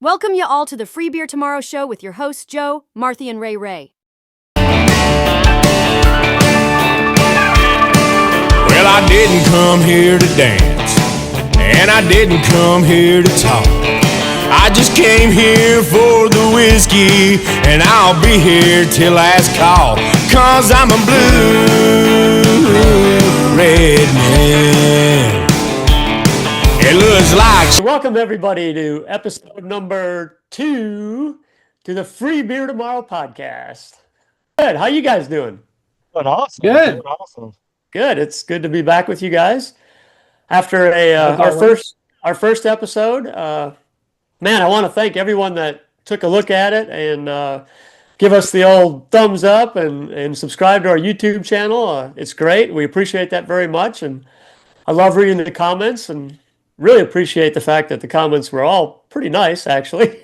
Welcome you all to the Free Beer Tomorrow show with your hosts Joe, Marthy, and Ray Ray. Well, I didn't come here to dance, and I didn't come here to talk. I just came here for the whiskey, and I'll be here till last call, 'cause I'm a blue red man. It looks like... Welcome everybody to episode number 2 to the Free Beer Tomorrow podcast. Good. How you guys doing? Doing awesome. Good. Doing awesome. Good. It's good to be back with you guys after our first episode. Man, I want to thank everyone that took a look at it and give us the old thumbs up and subscribe to our YouTube channel. It's great. We appreciate that very much, and I love reading the comments and really appreciate the fact that the comments were all pretty nice. Actually,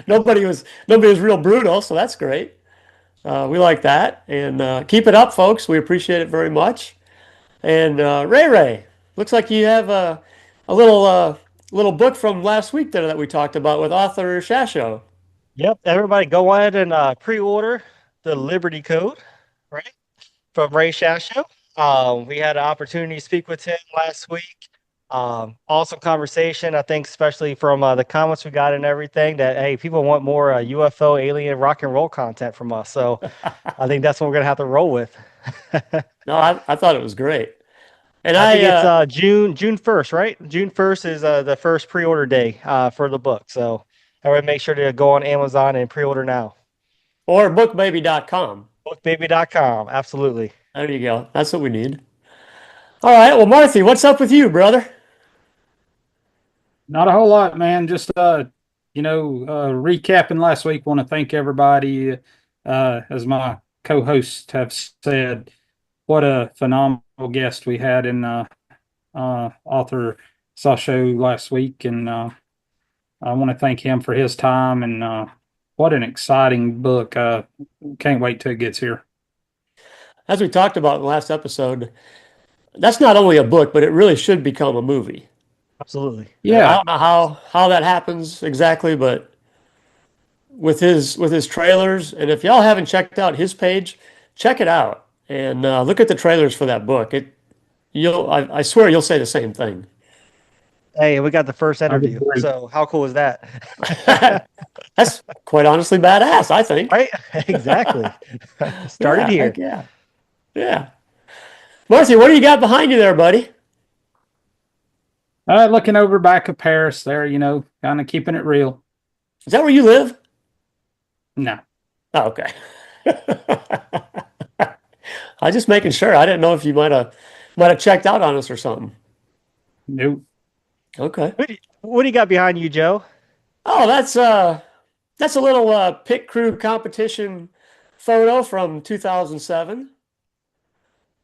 nobody was real brutal, so that's great. We like that, and keep it up, folks. We appreciate it very much. And Ray, looks like you have a little book from last week that we talked about with author Shasho. Yep. Everybody go ahead and pre-order the Liberty Code, right? From Ray Shasho. We had an opportunity to speak with him last week. Awesome conversation, I think, especially from the comments we got and everything, that, hey, people want more UFO, alien, rock and roll content from us. So I think that's what we're going to have to roll with. No, I thought it was great. And I think it's June 1st, right? June 1st is the first pre-order day for the book. So everybody make sure to go on Amazon and pre-order now. Or bookbaby.com. Bookbaby.com, absolutely. There you go. That's what we need. All right. Well, Marthy, what's up with you, brother? Not a whole lot, man. Just recapping last week. Want to thank everybody, as my co-hosts have said, what a phenomenal guest we had in author Sasho last week, and I want to thank him for his time, and what an exciting book. Can't wait till it gets here. As we talked about in the last episode, that's not only a book, but it really should become a movie. Absolutely. Yeah. I don't know how that happens exactly, but with his trailers, and if y'all haven't checked out his page, check it out and look at the trailers for that book. I swear you'll say the same thing. Hey, we got the first interview, so how cool is that? That's quite honestly badass, I think. Right? Exactly. Started here. Yeah. Marcy, what do you got behind you there, buddy? Looking over back of Paris there, kind of keeping it real. Is that where you live? No. Oh, okay. I was just making sure. I didn't know if you might have checked out on us or something. Nope. Okay. What do you got behind you, Joe? Oh, that's a little pit crew competition photo from 2007.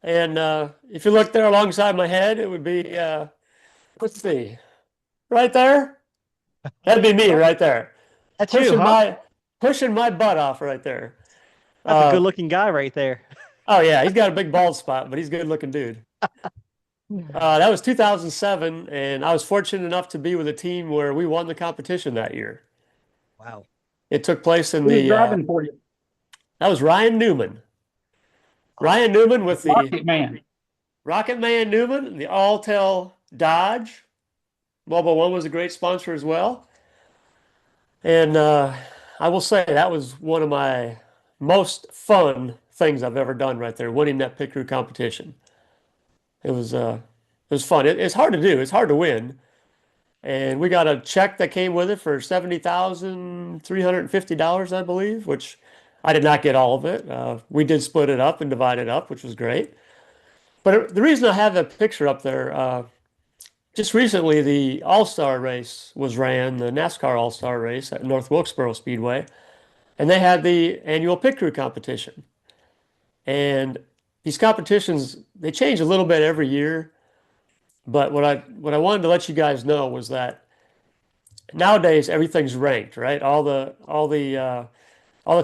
And if you look there alongside my head, it would be, let's see, right there. That'd be me right there. That's you, huh? Pushing my butt off right there. That's a good-looking guy right there. Oh, yeah. He's got a big bald spot, but he's a good-looking dude. That was 2007, and I was fortunate enough to be with a team where we won the competition that year. Wow. It took place in Who's driving for you? That was Ryan Newman. Ryan Newman with the Rocket Man Newman, the Alltel Dodge. Mobile One was a great sponsor as well. And I will say that was one of my most fun things I've ever done right there, winning that pit crew competition. It was fun. It's hard to do. It's hard to win. And we got a check that came with it for $70,350, I believe, which I did not get all of it. We did split it up and divide it up, which was great. But the reason I have that picture up there, just recently the All-Star race was ran, the NASCAR All-Star race at North Wilkesboro Speedway, and they had the annual pit crew competition. And these competitions, they change a little bit every year. But what I wanted to let you guys know was that nowadays everything's ranked, right? All the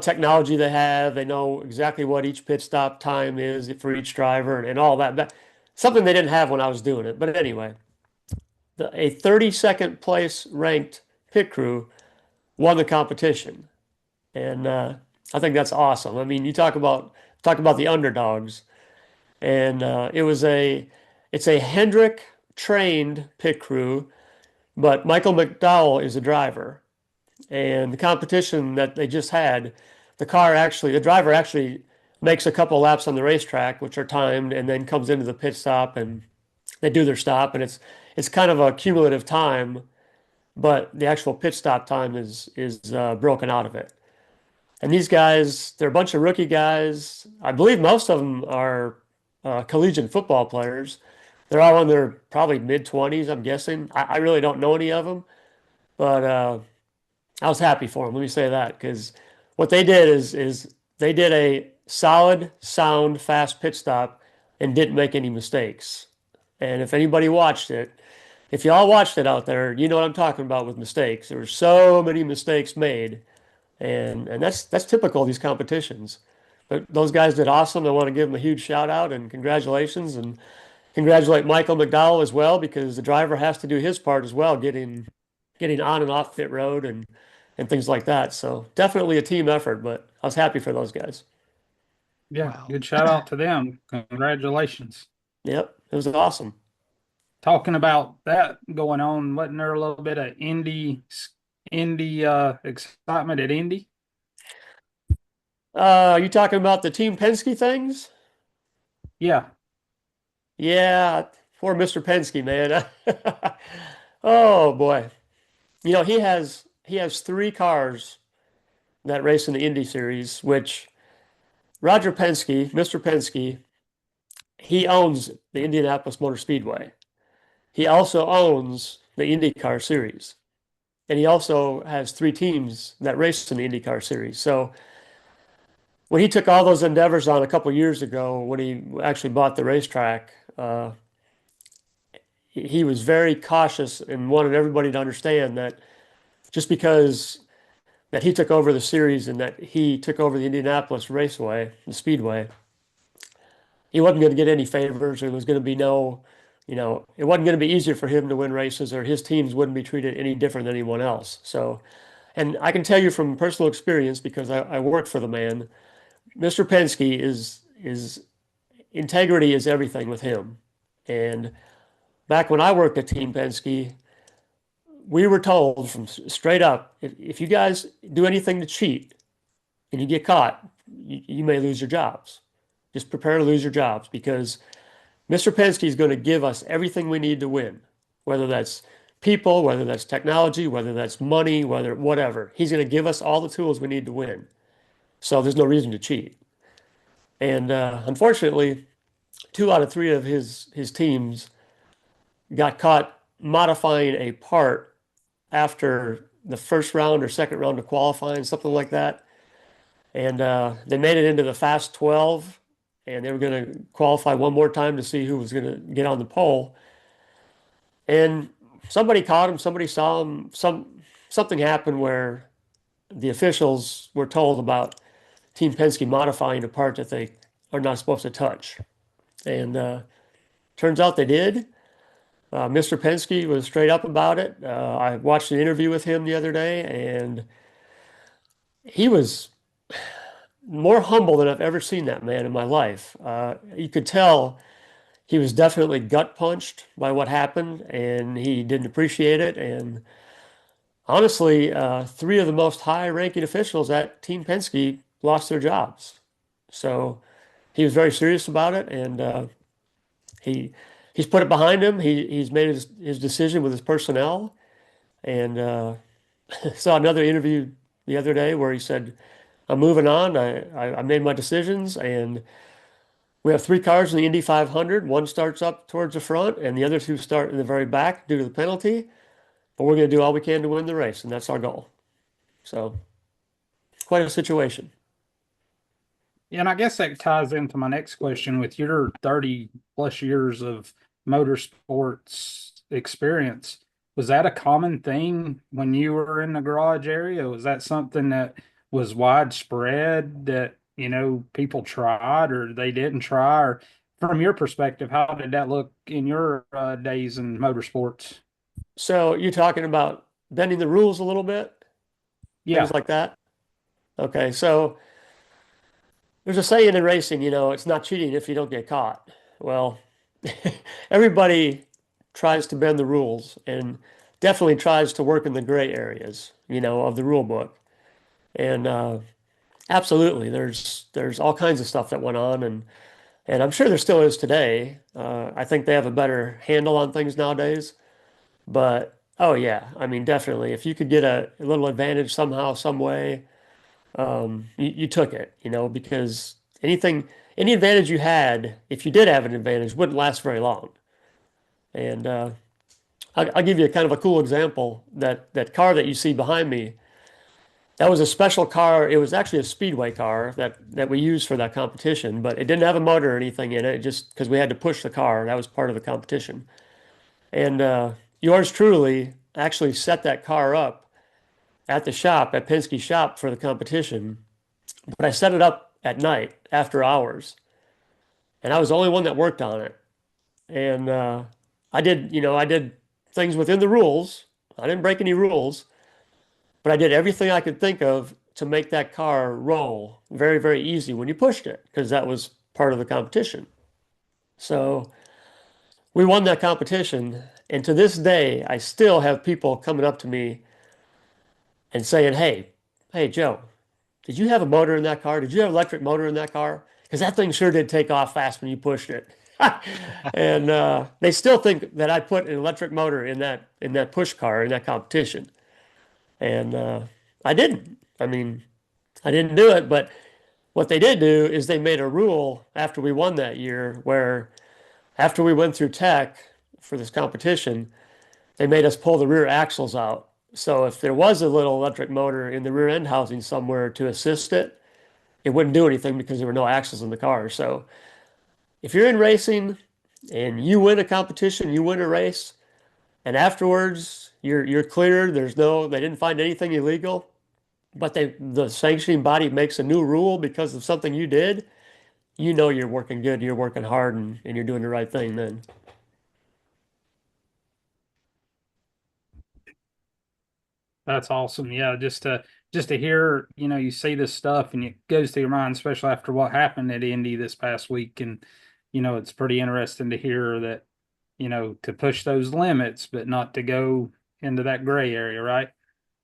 technology they have, they know exactly what each pit stop time is for each driver and all that. Something they didn't have when I was doing it. But anyway, a 32nd place ranked pit crew won the competition. And I think that's awesome. I mean, you talk about the underdogs, and it's a Hendrick trained pit crew, but Michael McDowell is the driver. And the competition that they just had, the driver actually makes a couple laps on the racetrack, which are timed, and then comes into the pit stop and they do their stop, and it's kind of a cumulative time, but the actual pit stop time is broken out of it. And these guys, they're a bunch of rookie guys. I believe most of them are collegiate football players. They're all in their probably mid-20s, I'm guessing. I really don't know any of them, but I was happy for them. Let me say that, because what they did is they did a solid, sound, fast pit stop and didn't make any mistakes. And if anybody watched it, if y'all watched it out there, you know what I'm talking about with mistakes. There were so many mistakes made, and that's typical of these competitions. But those guys did awesome. I want to give them a huge shout out and congratulations, and congratulate Michael McDowell as well, because the driver has to do his part as well, getting on and off pit road and things like that. So definitely a team effort, but I was happy for those guys. Yeah, Wow. good shout out to them. Congratulations. Yep, it was awesome. Talking about that going on, wasn't there a little bit of Indy excitement at Indy? You talking about the Team Penske things? Yeah. Yeah, poor Mr. Penske, man. Oh boy. You know, he has three cars that race in the Indy series, which Roger Penske, Mr. Penske, he owns the Indianapolis Motor Speedway. He also owns the IndyCar series. And he also has three teams that race in the IndyCar series. So when he took all those endeavors on a couple years ago, when he actually bought the racetrack, he was very cautious and wanted everybody to understand that just because that he took over the series and that he took over the Indianapolis Raceway, the Speedway, he wasn't going to get any favors. There was going to be no, it wasn't going to be easier for him to win races, or his teams wouldn't be treated any different than anyone else. So, and I can tell you from personal experience, because I worked for the man, Mr. Penske is integrity is everything with him. And back when I worked at Team Penske, we were told from straight up, if you guys do anything to cheat and you get caught, you may lose your jobs. Just prepare to lose your jobs, because Mr. Penske is going to give us everything we need to win, whether that's people, whether that's technology, whether that's money, whatever. He's going to give us all the tools we need to win. So there's no reason to cheat. And unfortunately, 2 out of 3 of his teams got caught modifying a part after the first round or second round of qualifying, something like that. And they made it into the Fast 12, and they were going to qualify one more time to see who was going to get on the pole. And somebody caught him, somebody saw him, something happened where the officials were told about Team Penske modifying a part that they are not supposed to touch. And turns out they did. Mr. Penske was straight up about it. I watched an interview with him the other day, and he was more humble than I've ever seen that man in my life. You could tell he was definitely gut punched by what happened, and he didn't appreciate it. And honestly, 3 of the most high-ranking officials at Team Penske lost their jobs. So he was very serious about it, and he's put it behind him. He's made his decision with his personnel, and saw another interview the other day where he said, "I'm moving on. I made my decisions, and we have 3 cars in the Indy 500. One starts up towards the front, and the other 2 start in the very back due to the penalty. But we're going to do all we can to win the race, and that's our goal." So, quite a situation. Yeah, and I guess that ties into my next question. With your 30 plus years of motorsports experience, was that a common thing when you were in the garage area? Was that something that was widespread that, people tried or they didn't try? Or from your perspective, how did that look in your days in motorsports? So you're talking about bending the rules a little bit? Yeah. things like that? Okay, so there's a saying in racing, it's not cheating if you don't get caught. Well, everybody tries to bend the rules and definitely tries to work in the gray areas, of the rule book. And absolutely, there's all kinds of stuff that went on, and I'm sure there still is today. I think they have a better handle on things nowadays. But oh yeah, I mean definitely, if you could get a little advantage somehow, some way, you took it, because any advantage you had, if you did have an advantage, wouldn't last very long. And I'll give you a kind of a cool example. That car that you see behind me, that was a special car. It was actually a speedway car that we used for that competition, but it didn't have a motor or anything in it, just because we had to push the car. That was part of the competition. And yours truly actually set that car up at the shop, at Penske shop for the competition. But I set it up at night after hours, and I was the only one that worked on it. And I did things within the rules. I didn't break any rules, but I did everything I could think of to make that car roll very, very easy when you pushed it, because that was part of the competition. So we won that competition, and to this day, I still have people coming up to me and saying, "Hey, Joe, did you have a motor in that car? Did you have an electric motor in that car? Because that thing sure did take off fast when you pushed it." And they still think that I put an electric motor in that push car in that competition, and I didn't. I mean, I didn't do it. But what they did do is they made a rule after we won that year, where after we went through tech for this competition, they made us pull the rear axles out. So if there was a little electric motor in the rear end housing somewhere to assist it, it wouldn't do anything because there were no axles in the car. So if you're in racing and you win a competition, you win a race, and afterwards you're cleared, they didn't find anything illegal, but the sanctioning body makes a new rule because of something you did, you're working good, you're working hard, and you're doing the right thing then. That's awesome. Yeah, just to hear, you see this stuff and it goes to your mind, especially after what happened at Indy this past week. And, it's pretty interesting to hear that, to push those limits, but not to go into that gray area, right?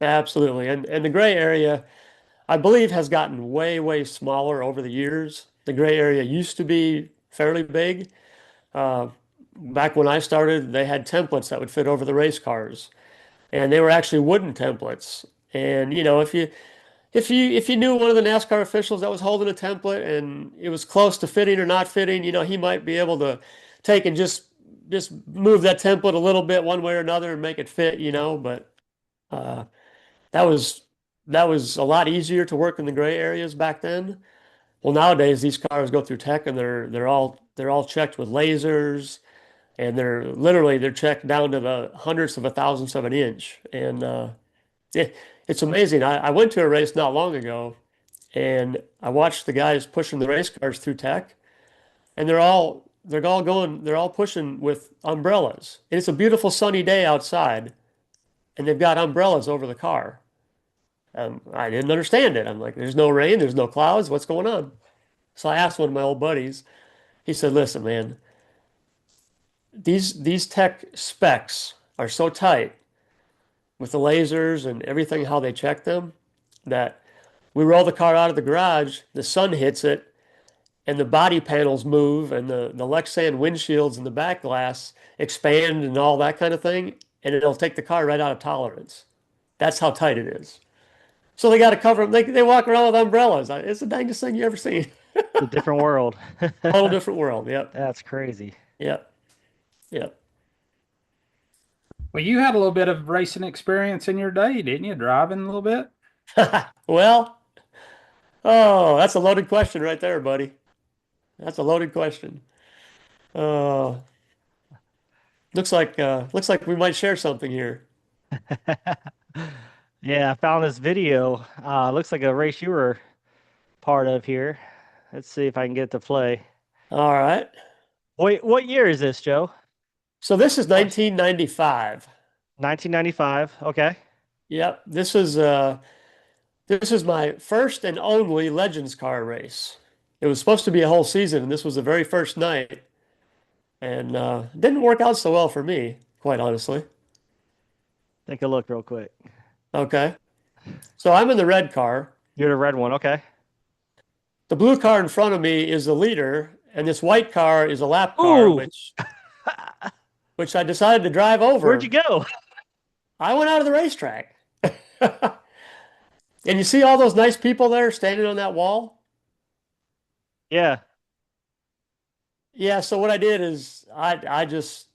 Absolutely. And the gray area, I believe, has gotten way, way smaller over the years. The gray area used to be fairly big. Uh, Back when I started, they had templates that would fit over the race cars, and they were actually wooden templates. And if you knew one of the NASCAR officials that was holding a template and it was close to fitting or not fitting, he might be able to take and just move that template a little bit one way or another and make it fit, but uh, that was that was a lot easier to work in the gray areas back then. Well, nowadays these cars go through tech and they're all checked with lasers, and they're checked down to the hundredths of a thousandth of an inch. And it's amazing. I went to a race not long ago, and I watched the guys pushing the race cars through tech, and they're all pushing with umbrellas. And it's a beautiful sunny day outside, and they've got umbrellas over the car. I didn't understand it. I'm like, there's no rain, there's no clouds, what's going on? So I asked one of my old buddies. He said, "Listen, man, these tech specs are so tight with the lasers and everything, how they check them, that we roll the car out of the garage, the sun hits it, and the body panels move, and the Lexan windshields and the back glass expand and all that kind of thing, and it'll take the car right out of tolerance. That's how tight it is." So they got to cover them. They walk around with umbrellas. It's the dangest thing you ever seen. It's a different world. Total different world. Yep. That's crazy. Yep. Yep. Well, you had a little bit of racing experience in your day, didn't you? Driving a little bit? Well, oh, that's a loaded question right there, buddy. That's a loaded question. Uh, looks like we might share something here. Yeah, I found this video. Looks like a race you were part of here. Let's see if I can get it to play. All right. Wait, what year is this, Joe? So this is 1995. 1995. Okay. Yep. This was This is my first and only Legends car race. It was supposed to be a whole season, and this was the very first night. And didn't work out so well for me, quite honestly. Take a look real quick. Okay. So I'm in the red car. You're the red one. Okay. The blue car in front of me is the leader, and this white car is a lap car, Ooh. which I decided to drive over. Where'd you go? I went out of the racetrack. And you see all those nice people there standing on that wall? Yeah. Yeah, so what I did is I just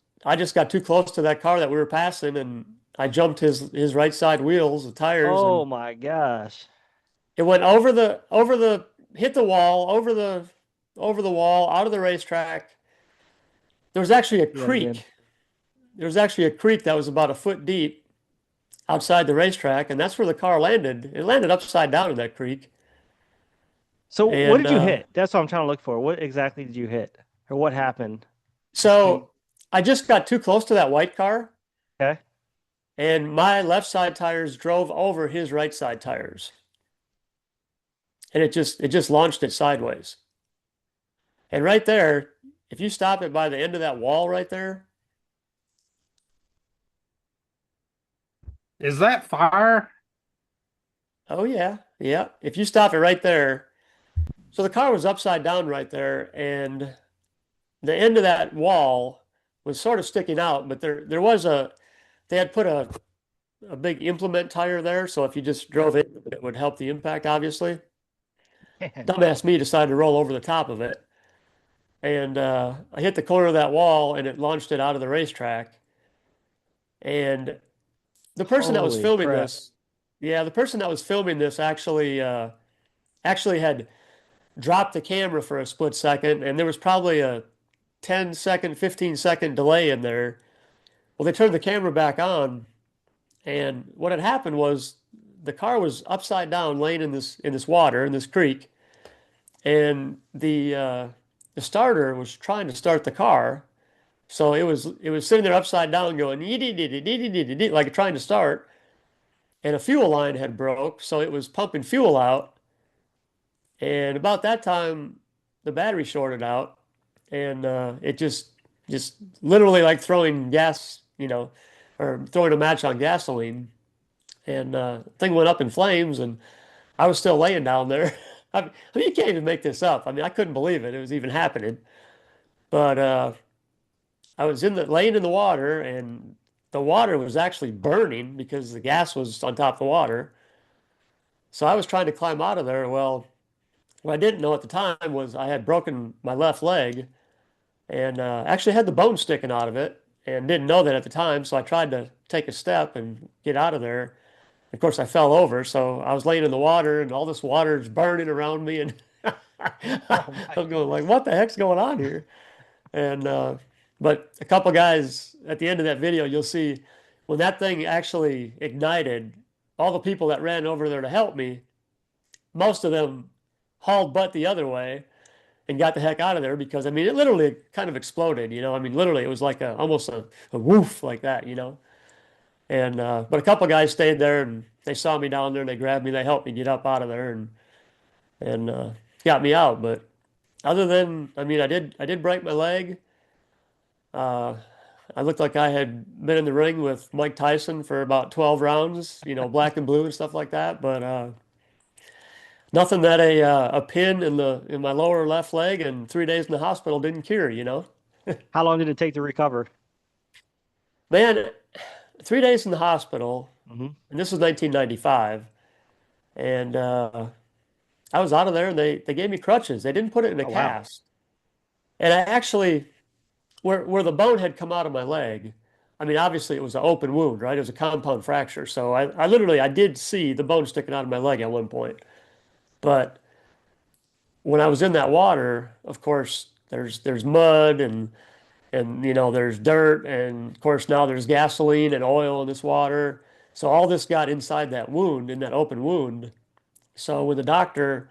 got too close to that car that we were passing, and I jumped his right side wheels, the tires, Oh and my gosh. it went over the hit the wall, over the wall, out of the racetrack. There was actually a Yeah, creek. again. There was actually a creek that was about a foot deep outside the racetrack, and that's where the car landed. It landed upside down in that creek. So what And did you hit? That's what I'm trying to look for. What exactly did you hit? Or what happened? so I just got too close to that white car, Okay. and my left side tires drove over his right side tires. And it just launched it sideways. And right there, if you stop it by the end of that wall right there, Is that fire? oh yeah, yeah. If you stop it right there, so the car was upside down right there, and the end of that wall was sort of sticking out, but there was they had put a big implement tire there, so if you just drove it, it would help the impact, obviously. Dumbass me decided to roll over the top of it, and I hit the corner of that wall, and it launched it out of the racetrack. And the person that was Holy filming crap. this, yeah, the person that was filming this actually had dropped the camera for a split second, and there was probably a 10-second, 15-second delay in there. Well, they turned the camera back on, and what had happened was the car was upside down, laying in this water in this creek, and the starter was trying to start the car, so it was sitting there upside down, going like trying to start, and a fuel line had broke, so it was pumping fuel out, and about that time, the battery shorted out, and it just literally like throwing gas, or throwing a match on gasoline, and thing went up in flames, and I was still laying down there. I mean, you can't even make this up. I mean, I couldn't believe it was even happening. But I was laying in the water, and the water was actually burning because the gas was on top of the water. So I was trying to climb out of there. Well, what I didn't know at the time was I had broken my left leg, and actually had the bone sticking out of it, and didn't know that at the time. So I tried to take a step and get out of there. Of course, I fell over, so I was laying in the water, and all this water is burning around me, and I'm going like, "What the heck's going on here?" And but a couple guys at the end of that video, you'll see when that thing actually ignited, all the people that ran over there to help me, most of them hauled butt the other way and got the heck out of there, because I mean, it literally kind of exploded, I mean, literally it was like almost a woof like that, and but a couple guys stayed there, and they saw me down there, and they grabbed me, they helped me get up out of there, and got me out. But other than, I mean, I did break my leg. I looked like I had been in the ring with Mike Tyson for about 12 rounds, black and blue and stuff like that. But nothing that a pin in my lower left leg and 3 days in the hospital didn't cure. How long did it take to recover? Man, 3 days in the hospital, Mm-hmm. and this was 1995, and I was out of there, and they gave me crutches. They didn't put it in a Oh, wow. cast, and I actually, where the bone had come out of my leg, I mean, obviously it was an open wound, right? It was a compound fracture, so I literally I did see the bone sticking out of my leg at one point, but when I was in that water, of course, there's mud and there's dirt, and of course now there's gasoline and oil in this water. So all this got inside that wound, in that open wound. So when the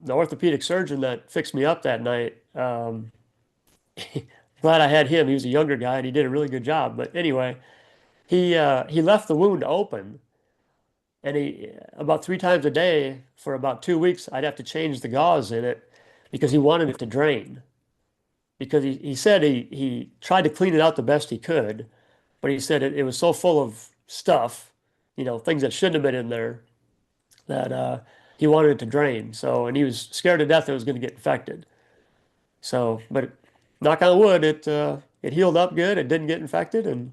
orthopedic surgeon that fixed me up that night, glad I had him. He was a younger guy, and he did a really good job. But anyway, he left the wound open, And he about 3 times a day for about 2 weeks, I'd have to change the gauze in it because he wanted it to drain. Because he said he tried to clean it out the best he could, but he said it was so full of stuff, things that shouldn't have been in there, that he wanted it to drain. So, and he was scared to death it was going to get infected. So, but knock on wood, it healed up good. It didn't get infected, and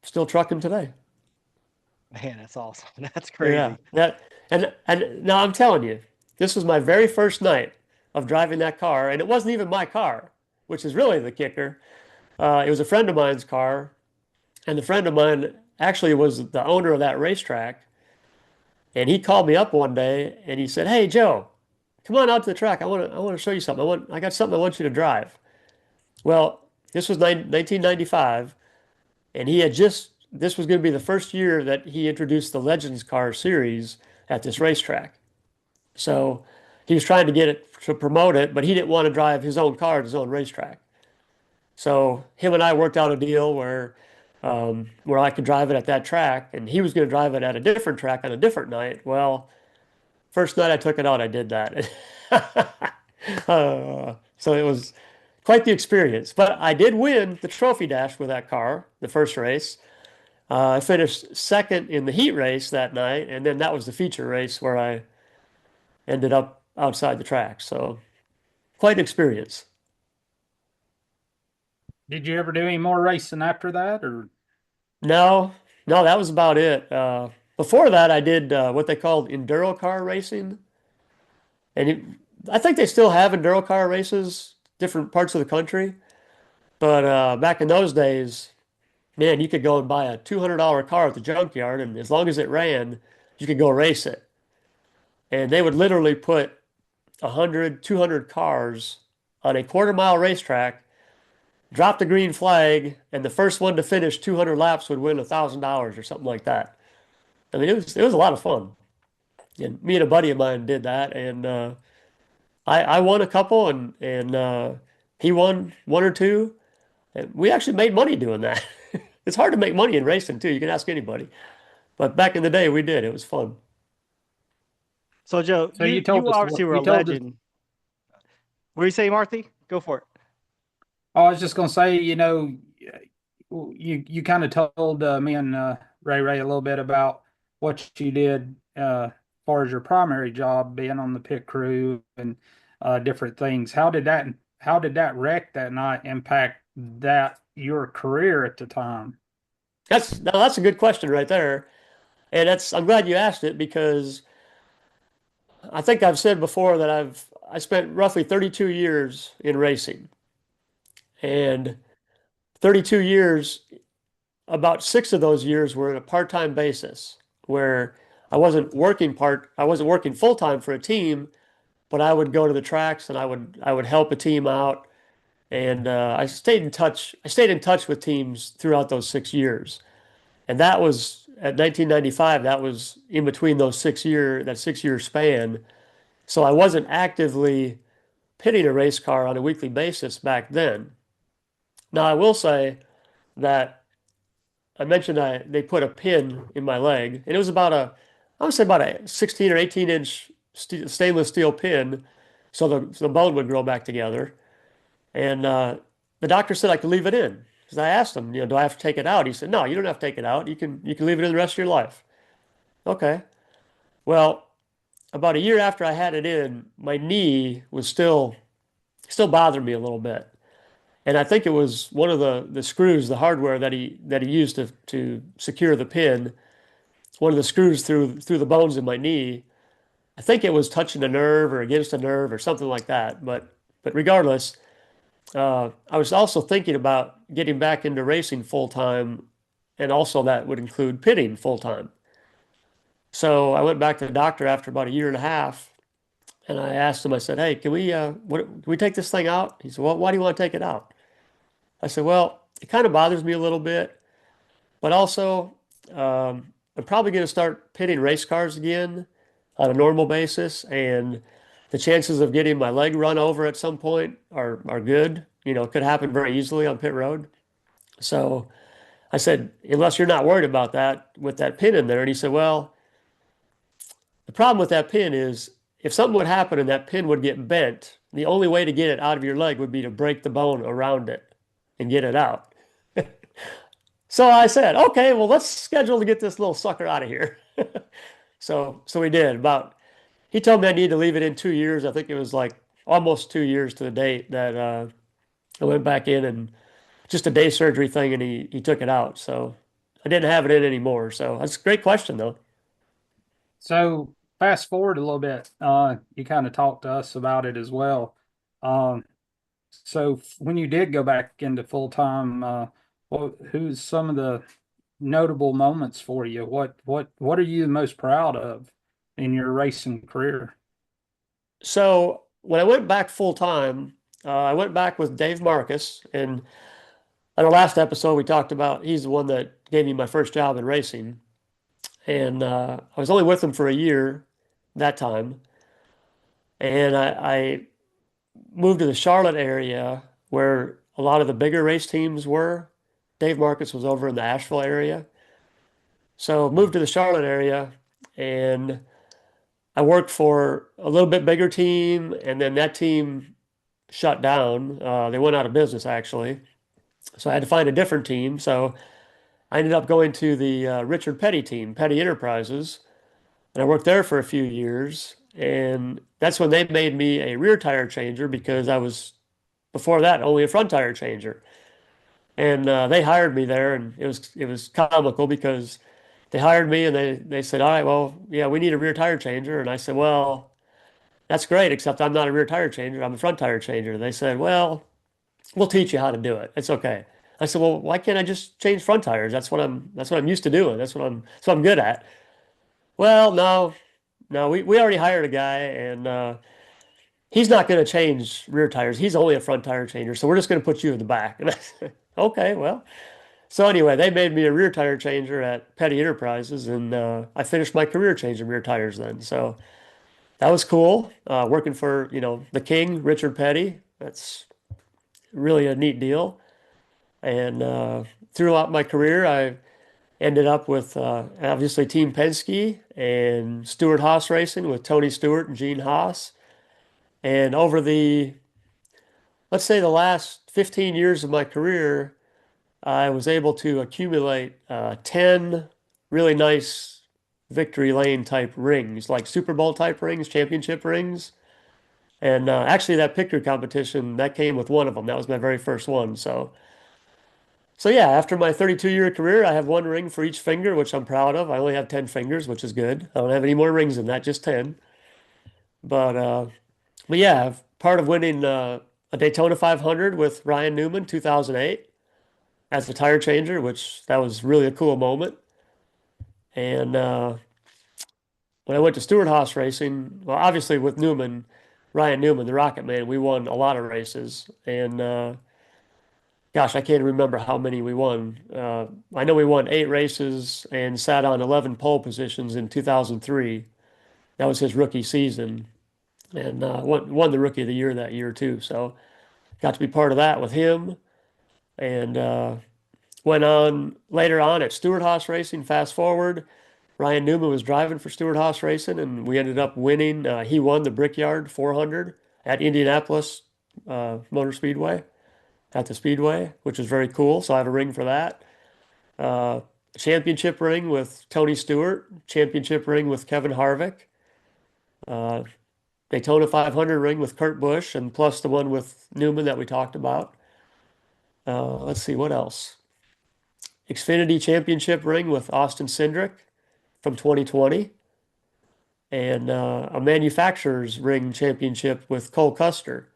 still trucking today. Man, that's awesome. That's crazy. Yeah, and now I'm telling you, this was my very first night of driving that car, and it wasn't even my car, which is really the kicker. It was a friend of mine's car, and the friend of mine actually was the owner of that racetrack. And he called me up one day and he said, "Hey Joe, come on out to the track. I want to show you something. I got something I want you to drive." Well, this was 1995, and this was going to be the first year that he introduced the Legends Car series at this racetrack. So he was trying to get it to promote it, but he didn't want to drive his own car at his own racetrack. So him and I worked out a deal where I could drive it at that track, and he was going to drive it at a different track on a different night. Well, first night I took it out, I did that. So it was quite the experience. But I did win the trophy dash with that car, the first race. I finished second in the heat race that night, and then that was the feature race where I ended up outside the track. So quite an experience. Did you ever do any more racing after that, or? No, no, that was about it. Before that, I did what they called enduro car racing, and I think they still have enduro car races, different parts of the country. But back in those days, man, you could go and buy a $200 car at the junkyard, and as long as it ran, you could go race it. And they would literally put 100, 200 cars on a quarter-mile racetrack, drop the green flag, and the first one to finish 200 laps would win $1,000 or something like that. I mean, it was a lot of fun. And me and a buddy of mine did that, and I won a couple, and he won one or two. And we actually made money doing that. It's hard to make money in racing too. You can ask anybody. But back in the day, we did. It was fun. So Joe, So you obviously were a legend. What do you say, Marthy? Go for it. Oh, I was just going to say, you kind of told me and Ray a little bit about what you did as far as your primary job, being on the pit crew and different things. How did that wreck that night impact your career at the time? That's a good question right there. And I'm glad you asked it, because I think I've said before that I spent roughly 32 years in racing. And 32 years, about 6 of those years were on a part-time basis, where I wasn't working full-time for a team, but I would go to the tracks and I would help a team out. And I stayed in touch with teams throughout those 6 years. And that was at 1995, that was in between that 6-year span. So I wasn't actively pitting a race car on a weekly basis back then. Now, I will say that I mentioned they put a pin in my leg, and it was I would say about a 16 or 18-inch stainless steel pin, so the bone would grow back together. And the doctor said I could leave it in. Because I asked him, do I have to take it out? He said, "No, you don't have to take it out. You can leave it in the rest of your life." Okay. Well, about a year after I had it in, my knee was still bothering me a little bit. And I think it was one of the screws, the hardware that he used to secure the pin, one of the screws through the bones in my knee. I think it was touching a nerve or against a nerve or something like that. But regardless, I was also thinking about getting back into racing full time, and also that would include pitting full time. So I went back to the doctor after about a year and a half, and I asked him. I said, "Hey, can we take this thing out?" He said, "Well, why do you want to take it out?" I said, "Well, it kind of bothers me a little bit, but also I'm probably going to start pitting race cars again on a normal basis, and the chances of getting my leg run over at some point are good. It could happen very easily on pit road." So I said, "Unless you're not worried about that with that pin in there." And he said, "Well, problem with that pin is if something would happen and that pin would get bent, the only way to get it out of your leg would be to break the bone around it and get it out. So I said, okay, well, let's schedule to get this little sucker out of here. So we did. He told me I needed to leave it in 2 years. I think it was like almost 2 years to the date that I went back in and just a day surgery thing, and he took it out. So I didn't have it in anymore. So that's a great question, though. So fast forward a little bit, you kind of talked to us about it as well. So when you did go back into full time, who's some of the notable moments for you? What are you most proud of in your racing career? So when I went back full time, I went back with Dave Marcus, and on our last episode we talked about he's the one that gave me my first job in racing, and I was only with him for a year that time, and I moved to the Charlotte area where a lot of the bigger race teams were. Dave Marcus was over in the Asheville area, so moved to the Charlotte area, and I worked for a little bit bigger team, and then that team shut down. They went out of business actually. So I had to find a different team. So I ended up going to the Richard Petty team, Petty Enterprises, and I worked there for a few years. And that's when they made me a rear tire changer because I was, before that, only a front tire changer. And they hired me there, and it was comical because they hired me and they said, all right, well, yeah, we need a rear tire changer. And I said, well, that's great, except I'm not a rear tire changer. I'm a front tire changer. They said, well, we'll teach you how to do it. It's okay. I said, well, why can't I just change front tires? That's what I'm used to doing. That's what I'm good at. Well, no, we already hired a guy, and he's not going to change rear tires. He's only a front tire changer. So we're just going to put you in the back. And I said, okay, well. So anyway, they made me a rear tire changer at Petty Enterprises, and I finished my career changing rear tires then. So that was cool. Working for, the king, Richard Petty. That's really a neat deal. And throughout my career, I ended up with obviously Team Penske and Stewart Haas Racing with Tony Stewart and Gene Haas. And over let's say the last 15 years of my career, I was able to accumulate 10 really nice victory lane type rings, like Super Bowl type rings, championship rings. And actually, that picture competition, that came with one of them. That was my very first one. So yeah, after my 32-year career, I have one ring for each finger, which I'm proud of. I only have 10 fingers, which is good. I don't have any more rings than that, just 10. But yeah, part of winning a Daytona 500 with Ryan Newman, 2008. As the tire changer, which that was really a cool moment. And when I went to Stewart Haas Racing, well, obviously with Ryan Newman, the Rocket Man, we won a lot of races. And gosh, I can't remember how many we won. I know we won 8 races and sat on 11 pole positions in 2003. That was his rookie season. And won the Rookie of the Year that year too. So got to be part of that with him. And went on later on at Stewart Haas Racing. Fast forward, Ryan Newman was driving for Stewart Haas Racing, and we ended up winning. He won the Brickyard 400 at Indianapolis Motor Speedway, at the Speedway, which was very cool. So I have a ring for that. Championship ring with Tony Stewart, championship ring with Kevin Harvick, Daytona 500 ring with Kurt Busch, and plus the one with Newman that we talked about. Let's see, what else? Xfinity Championship ring with Austin Cindric from 2020. And a manufacturer's ring championship with Cole Custer.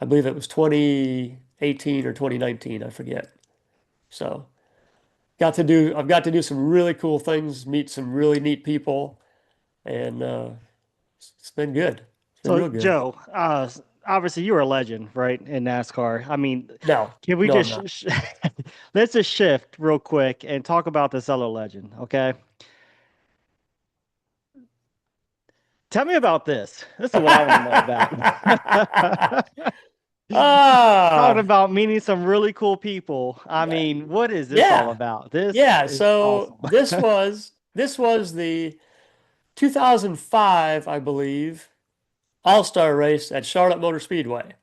I believe it was 2018 or 2019, I forget. So I've got to do some really cool things, meet some really neat people, and it's been good. It's been So, real good. Joe, obviously you're a legend, right, in NASCAR. I mean, No, can we no, I'm just not. let's just shift real quick and talk about this other legend, okay? Tell me about this. This is what I want to know about. Talking about meeting some really cool people. I mean, what is this all Yeah. about? This Yeah, is so awesome. this was the 2005, I believe, All-Star race at Charlotte Motor Speedway.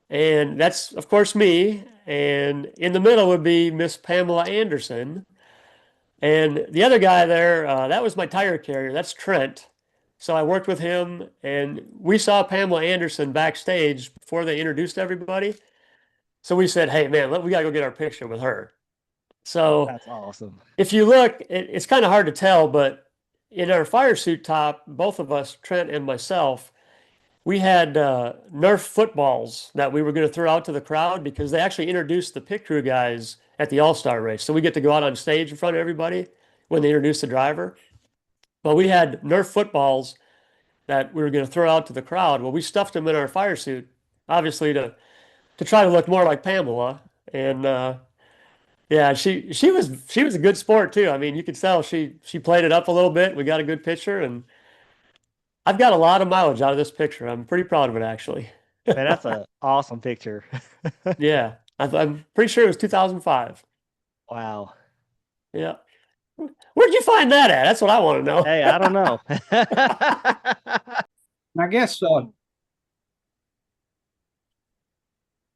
And that's, of course, me. And in the middle would be Miss Pamela Anderson. And the other guy there, that was my tire carrier. That's Trent. So I worked with him, and we saw Pamela Anderson backstage before they introduced everybody. So we said, hey, man, we got to go get our picture with her. So That's awesome. if you look, it's kind of hard to tell, but in our fire suit top, both of us, Trent and myself, we had Nerf footballs that we were going to throw out to the crowd because they actually introduced the pit crew guys at the All-Star race. So we get to go out on stage in front of everybody when they introduce the driver. But we had Nerf footballs that we were going to throw out to the crowd. Well, we stuffed them in our fire suit, obviously to try to look more like Pamela. And yeah, she was a good sport too. I mean, you could tell she played it up a little bit. We got a good picture, and I've got a lot of mileage out of this picture. I'm pretty proud of it, actually. Man, that's an awesome picture. Yeah, I'm pretty sure it was 2005. Wow. Yeah. Where'd you find that at? That's what I want to know. Hey, I don't know.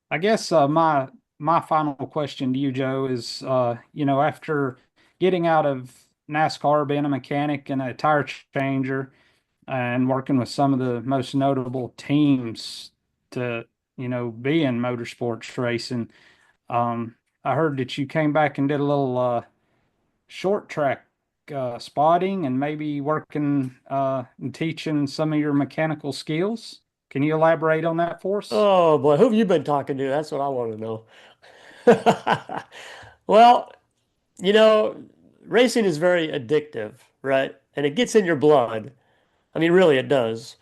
I guess my final question to you, Joe, is after getting out of NASCAR, being a mechanic and a tire changer, and working with some of the most notable teams to be in motorsports racing, I heard that you came back and did a little short track spotting and maybe working and teaching some of your mechanical skills. Can you elaborate on that for us? Oh boy, who have you been talking to? That's what I want to know. Well, racing is very addictive, right? And it gets in your blood. I mean, really, it does.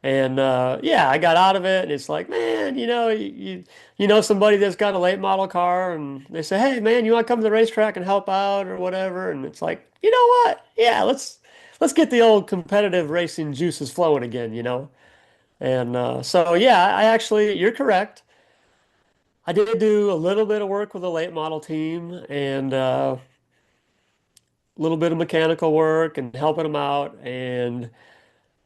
And yeah, I got out of it, and it's like, man, you know somebody that's got a late model car, and they say, hey, man, you want to come to the racetrack and help out or whatever? And it's like, you know what? Yeah, let's get the old competitive racing juices flowing again. And so yeah, I actually, you're correct. I did do a little bit of work with a late model team and a little bit of mechanical work and helping them out. And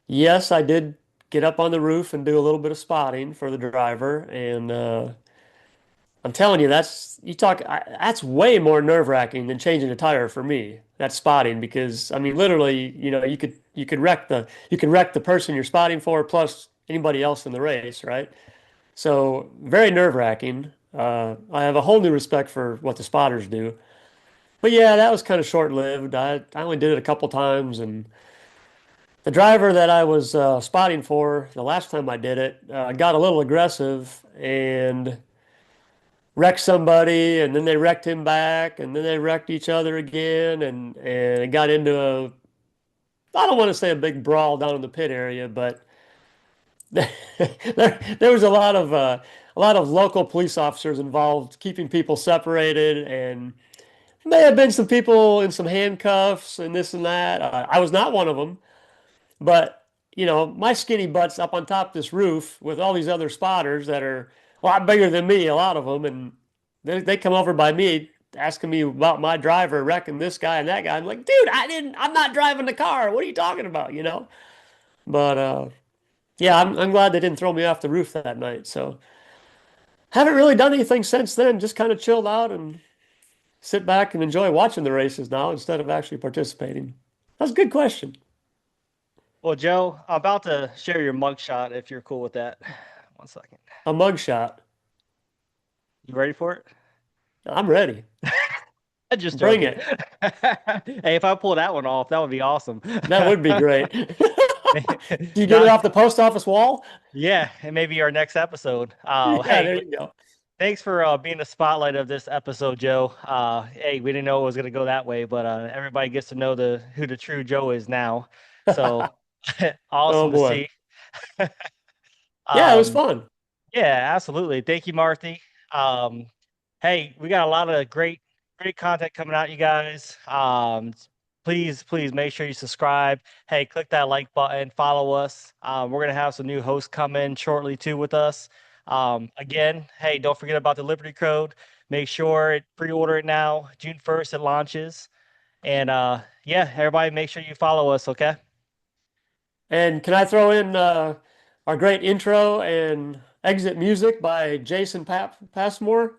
yes, I did get up on the roof and do a little bit of spotting for the driver. And I'm telling you, that's way more nerve-wracking than changing a tire for me. That's spotting because I mean, literally, you could wreck the person you're spotting for plus anybody else in the race, right? So very nerve-wracking. I have a whole new respect for what the spotters do. But yeah, that was kind of short-lived. I only did it a couple times, and the driver that I was spotting for the last time I did it got a little aggressive and wrecked somebody, and then they wrecked him back, and then they wrecked each other again, and it got into I don't want to say a big brawl down in the pit area, but there was a lot of local police officers involved, keeping people separated, and may have been some people in some handcuffs and this and that. I was not one of them, but my skinny butt's up on top of this roof with all these other spotters that are a lot bigger than me, a lot of them, and they come over by me asking me about my driver wrecking this guy and that guy. I'm like, dude, I'm not driving the car. What are you talking about? But yeah, I'm glad they didn't throw me off the roof that night. So haven't really done anything since then. Just kind of chilled out and sit back and enjoy watching the races now instead of actually participating. That's a good question. Well, Joe, I'm about to share your mugshot if you're cool with that. 1 second. A mugshot. You ready for it? I'm ready. Just Bring joking. Hey, if I pull that one off, that would be awesome. That would be great. Do you get it off the post office wall? Yeah, and maybe our next episode. Yeah, Hey, there you go. thanks for being the spotlight of this episode, Joe. Hey, we didn't know it was going to go that way, but everybody gets to know who the true Joe is now. So awesome to boy. see. Yeah, it was fun. Yeah, absolutely. Thank you, Marthy. Hey, we got a lot of great content coming out, you guys. Please make sure you subscribe. Hey, click that like button, follow us. We're going to have some new hosts come in shortly too with us. Again, hey, don't forget about the Liberty Code. Make sure pre-order it now. June 1st it launches. And yeah, everybody make sure you follow us, okay? And can I throw in our great intro and exit music by Jason Passmore?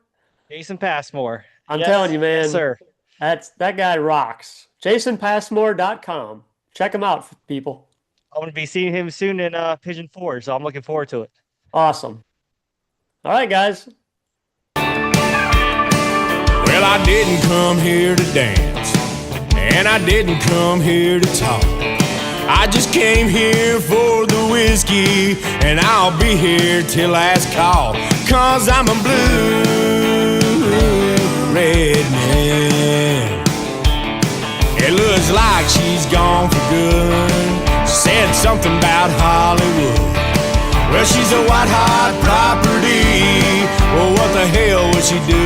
Jason Passmore. I'm telling you, man. Yes, sir. That guy rocks. JasonPassmore.com. Check him out, people. I'm going to be seeing him soon in Pigeon Forge, so I'm looking forward to it. Awesome. All right, guys. Well, I didn't come here to dance, and I didn't come here to talk. I just came here for the whiskey, and I'll be here till last call. 'Cause I'm a blue red man. It looks like she's gone for good. Said something about Hollywood. Well, she's a white hot property. Well, what the hell was she doing